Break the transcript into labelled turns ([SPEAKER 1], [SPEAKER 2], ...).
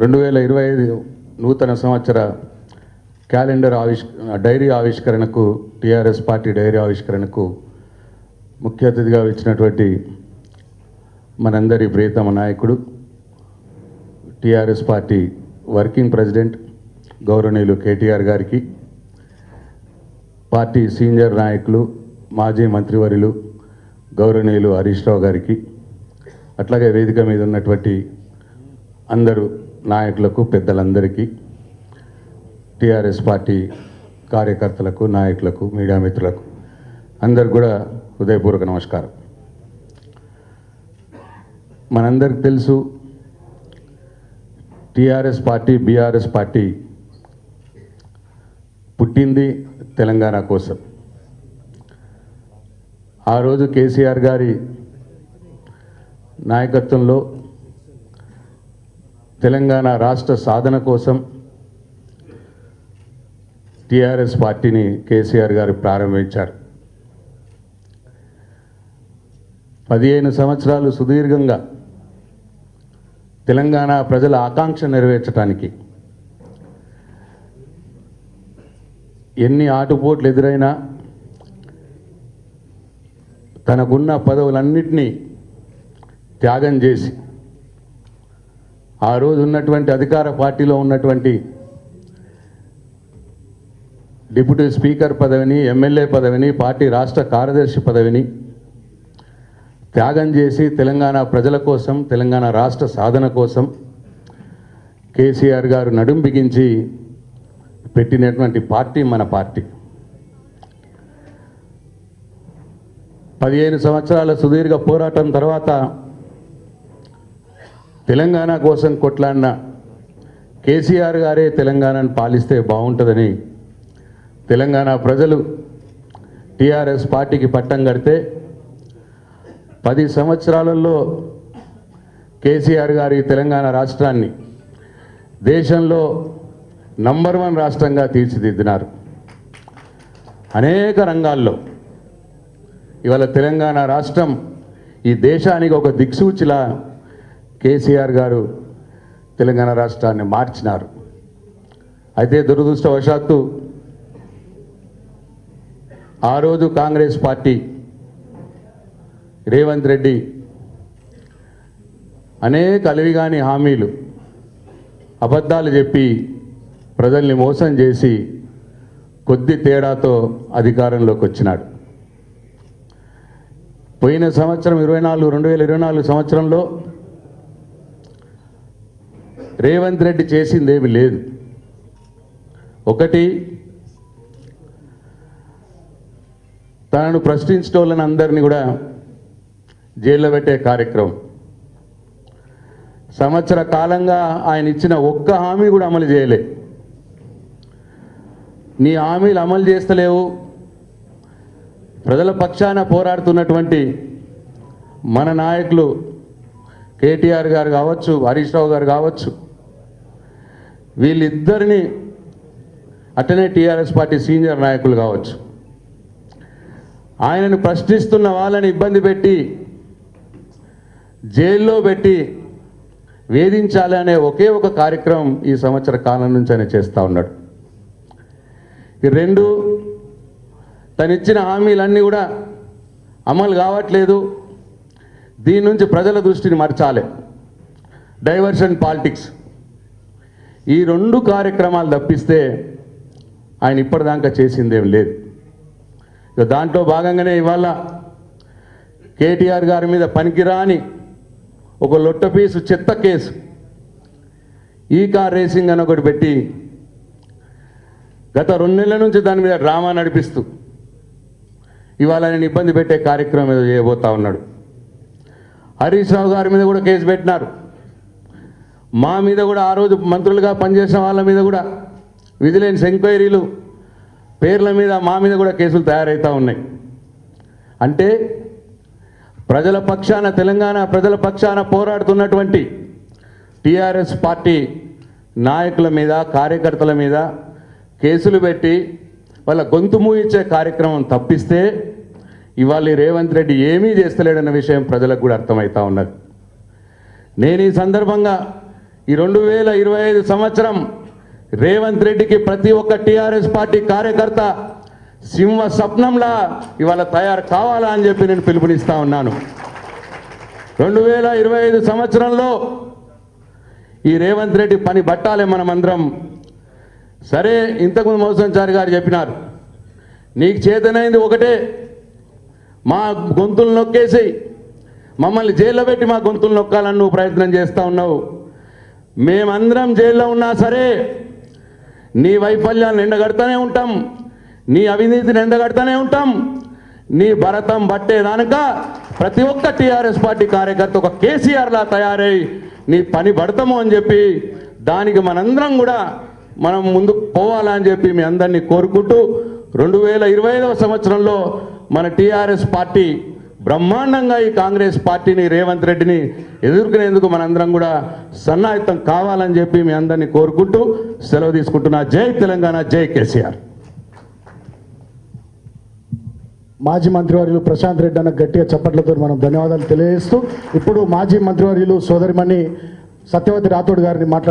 [SPEAKER 1] 2025 నూతన సంవత్సర calendar dairy ఆవిష్కరణకు టీఆర్ఎస్ పార్టీ డైరీ ఆవిష్కరణకు ముఖ్య అతిథిగా వచ్చినటువంటి మనందరి ప్రియతమ నాయకుడు టీఆర్ఎస్ పార్టీ వర్కింగ్ ప్రెసిడెంట్ గౌరవనీయులు కేటీఆర్ గారికి, పార్టీ సీనియర్ నాయకులు మాజీ మంత్రివర్యులు గౌరవనీయులు హరీష్ రావు గారికి, అట్లాగే వేదిక మీద ఉన్నటువంటి అందరూ నాయకులకు, పెద్దలందరికీ, టీఆర్ఎస్ పార్టీ కార్యకర్తలకు, నాయకులకు, మీడియా మిత్రులకు అందరికి కూడా హృదయపూర్వక నమస్కారం. మనందరికి తెలుసు, టీఆర్ఎస్ పార్టీ బీఆర్ఎస్ పార్టీ పుట్టింది తెలంగాణ కోసం. ఆ రోజు కేసీఆర్ గారి నాయకత్వంలో తెలంగాణ రాష్ట్ర సాధన కోసం టీఆర్ఎస్ పార్టీని కేసీఆర్ గారు ప్రారంభించారు. 15 సంవత్సరాలు సుదీర్ఘంగా తెలంగాణ ప్రజల ఆకాంక్ష నెరవేర్చడానికి ఎన్ని ఆటుపోట్లు ఎదురైనా తనకున్న పదవులన్నింటినీ త్యాగం చేసి ఆ రోజు ఉన్నటువంటి అధికార పార్టీలో ఉన్నటువంటి డిప్యూటీ స్పీకర్ పదవిని, ఎమ్మెల్యే పదవిని, పార్టీ రాష్ట్ర కార్యదర్శి పదవిని త్యాగం చేసి తెలంగాణ ప్రజల కోసం, తెలంగాణ రాష్ట్ర సాధన కోసం కేసీఆర్ గారు నడుం బిగించి పెట్టినటువంటి పార్టీ మన పార్టీ. 15 సంవత్సరాల సుదీర్ఘ పోరాటం తర్వాత తెలంగాణ కోసం కొట్లాడిన కేసీఆర్ గారే తెలంగాణను పాలిస్తే బాగుంటుందని తెలంగాణ ప్రజలు టీఆర్ఎస్ పార్టీకి పట్టం కడితే 10 సంవత్సరాలలో కేసీఆర్ గారి తెలంగాణ రాష్ట్రాన్ని దేశంలో నంబర్ 1 రాష్ట్రంగా తీర్చిదిద్దినారు. అనేక రంగాల్లో ఇవాళ తెలంగాణ రాష్ట్రం ఈ దేశానికి ఒక దిక్సూచిలా కేసీఆర్ గారు తెలంగాణ రాష్ట్రాన్ని మార్చినారు. అయితే దురదృష్టవశాత్తు ఆ రోజు కాంగ్రెస్ పార్టీ రేవంత్ రెడ్డి అనేక అలివిగాని హామీలు, అబద్ధాలు చెప్పి ప్రజల్ని మోసం చేసి కొద్ది తేడాతో అధికారంలోకి వచ్చినాడు. పోయిన సంవత్సరం 2024 సంవత్సరంలో రేవంత్ రెడ్డి చేసిందేమి లేదు. ఒకటి, తనను ప్రశ్నించటోళ్ళని అందరినీ కూడా జైల్లో పెట్టే కార్యక్రమం. సంవత్సర కాలంగా ఆయన ఇచ్చిన ఒక్క హామీ కూడా అమలు చేయలే. నీ హామీలు అమలు చేస్తలేవు, ప్రజల పక్షాన పోరాడుతున్నటువంటి మన నాయకులు కేటీఆర్ గారు కావచ్చు, హరీష్ రావు గారు కావచ్చు, వీళ్ళిద్దరిని అట్టనే టీఆర్ఎస్ పార్టీ సీనియర్ నాయకులు కావచ్చు, ఆయనను ప్రశ్నిస్తున్న వాళ్ళని ఇబ్బంది పెట్టి జైల్లో పెట్టి వేధించాలనే ఒకే ఒక కార్యక్రమం ఈ సంవత్సర కాలం నుంచి ఆయన చేస్తూ ఉన్నాడు. ఈ రెండు, తనిచ్చిన హామీలన్నీ కూడా అమలు కావట్లేదు, దీని నుంచి ప్రజల దృష్టిని మరచాలి, డైవర్షన్ పాలిటిక్స్, ఈ 2 కార్యక్రమాలు తప్పిస్తే ఆయన ఇప్పటిదాకా చేసిందేం లేదు. ఇక దాంట్లో భాగంగానే ఇవాళ కేటీఆర్ గారి మీద పనికిరాని ఒక లొట్ట పీసు చెత్త కేసు, ఈ కార్ రేసింగ్ అని ఒకటి పెట్టి గత 2 నెలల నుంచి దాని మీద డ్రామా నడిపిస్తూ ఇవాళ ఆయన ఇబ్బంది పెట్టే కార్యక్రమం ఏదో చేయబోతా ఉన్నాడు. హరీష్ రావు గారి మీద కూడా కేసు పెట్టినారు. మా మీద కూడా ఆ రోజు మంత్రులుగా పనిచేసిన వాళ్ళ మీద కూడా విజిలెన్స్ ఎంక్వైరీలు పేర్ల మీద మా మీద కూడా కేసులు తయారవుతూ ఉన్నాయి. అంటే ప్రజల పక్షాన, తెలంగాణ ప్రజల పక్షాన పోరాడుతున్నటువంటి టీఆర్ఎస్ పార్టీ నాయకుల మీద, కార్యకర్తల మీద కేసులు పెట్టి వాళ్ళ గొంతు మూయించే కార్యక్రమం తప్పిస్తే ఇవాళ రేవంత్ రెడ్డి ఏమీ చేస్తలేడన్న విషయం ప్రజలకు కూడా అర్థమవుతా ఉన్నది. నేను ఈ సందర్భంగా ఈ 2025 సంవత్సరం రేవంత్ రెడ్డికి ప్రతి ఒక్క టీఆర్ఎస్ పార్టీ కార్యకర్త సింహ స్వప్నంలా ఇవాళ తయారు కావాలా అని చెప్పి నేను పిలుపునిస్తా ఉన్నాను. 2025 సంవత్సరంలో ఈ రేవంత్ రెడ్డి పని బట్టాలే మనమందరం. సరే, ఇంతకుముందు మోసంచారి గారు చెప్పినారు, నీకు చేతనైంది ఒకటే, మా గొంతులు నొక్కేసి మమ్మల్ని జైల్లో పెట్టి మా గొంతులు నొక్కాలని నువ్వు ప్రయత్నం చేస్తూ ఉన్నావు. మేమందరం జైల్లో ఉన్నా సరే నీ వైఫల్యాలను ఎండగడతానే ఉంటాం, నీ అవినీతిని ఎండగడతానే ఉంటాం. నీ భరతం బట్టేదానక ప్రతి ఒక్క టీఆర్ఎస్ పార్టీ కార్యకర్త ఒక కేసీఆర్లా తయారై నీ పని పడతాము అని చెప్పి దానికి మనందరం కూడా మనం ముందుకు పోవాలని చెప్పి మీ అందరినీ కోరుకుంటూ 2025 సంవత్సరంలో మన టీఆర్ఎస్ పార్టీ బ్రహ్మాండంగా ఈ కాంగ్రెస్ పార్టీని రేవంత్ రెడ్డిని ఎదుర్కొనేందుకు మనందరం కూడా సన్నాహితం కావాలని చెప్పి మీ అందరినీ కోరుకుంటూ సెలవు తీసుకుంటున్నా. జై తెలంగాణ, జై కేసీఆర్.
[SPEAKER 2] మాజీ మంత్రివర్యులు ప్రశాంత్ రెడ్డి అన్న గట్టిగా చప్పట్లతో మనం ధన్యవాదాలు తెలియజేస్తూ ఇప్పుడు మాజీ మంత్రివర్యులు సోదరిమణి సత్యవతి రాథోడ్ గారిని